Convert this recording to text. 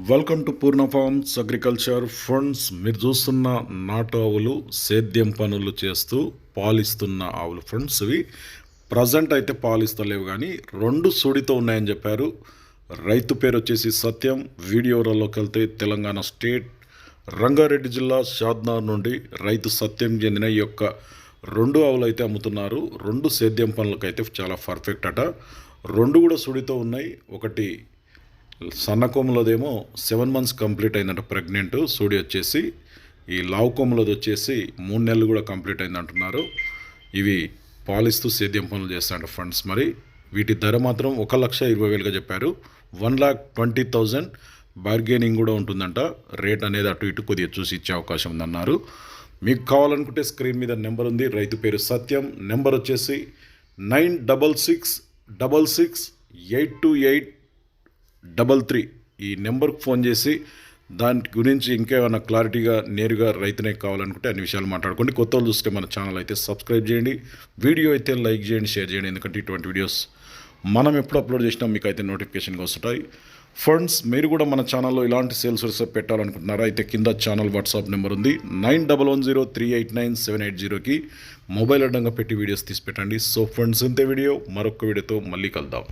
Welcome to Purna forms agriculture funds. మీరు చూస్తున్న నాటు ఆవులు సేద్యం పనులు చేస్తూ పాలిస్తున్న ఆవులు ఫ్రెండ్స్. ఇవి ప్రజెంట్ అయితే పాలిస్తలేవు కానీ రెండు సుడితో ఉన్నాయని చెప్పారు. రైతు పేరు వచ్చేసి సత్యం. వీడియోలోకి వెళ్తే తెలంగాణ స్టేట్ రంగారెడ్డి జిల్లా షాద్నార్ నుండి రైతు సత్యం చెందిన ఈ యొక్క రెండు ఆవులు అయితే అమ్ముతున్నారు. రెండు సేద్యం పనులకైతే చాలా పర్ఫెక్ట్ అట. రెండు కూడా సుడితో ఉన్నాయి. ఒకటి సన్నకొమ్మలదేమో 7 months కంప్లీట్ అయిందంట ప్రెగ్నెంట్. సూడి వచ్చేసి ఈ లావు కొమ్మలది వచ్చేసి 3 నెలలు కూడా కంప్లీట్ అయింది అంటున్నారు. ఇవి పాలిస్తూ సేద్యం పనులు చేస్తాయంట ఫ్రెండ్స్. మరి వీటి ధర మాత్రం 1,20,000గా చెప్పారు. 1,20,000 బార్గెనింగ్ కూడా ఉంటుందంట. రేట్ అనేది అటు ఇటు కొద్దిగా చూసి ఇచ్చే అవకాశం ఉందన్నారు. మీకు కావాలనుకుంటే స్క్రీన్ మీద నెంబర్ ఉంది. రైతు పేరు సత్యం. నెంబర్ వచ్చేసి 9666828833. ఈ నెంబర్కి ఫోన్ చేసి దాని గురించి ఇంకేమైనా క్లారిటీగా నేరుగా రైతునే కావాలనుకుంటే అన్ని విషయాలు మాట్లాడుకోండి. కొత్త వాళ్ళు చూస్తే మన ఛానల్ అయితే సబ్స్క్రైబ్ చేయండి. వీడియో అయితే లైక్ చేయండి, షేర్ చేయండి. ఎందుకంటే ఇటువంటి వీడియోస్ మనం ఎప్పుడు అప్లోడ్ చేసినా మీకు అయితే నోటిఫికేషన్గా వస్తుంటాయి ఫ్రెండ్స్. మీరు కూడా మన ఛానల్లో ఇలాంటి సేల్స్ పెట్టాలనుకుంటున్నారా అయితే కింద ఛానల్ వాట్సాప్ నెంబర్ ఉంది 9110389780కి మొబైల్ అడ్డంగా పెట్టి వీడియోస్ తీసి పెట్టండి. సో ఫ్రెండ్స్, ఇంతే వీడియో. మరొక వీడియోతో మళ్ళీ కలుద్దాం.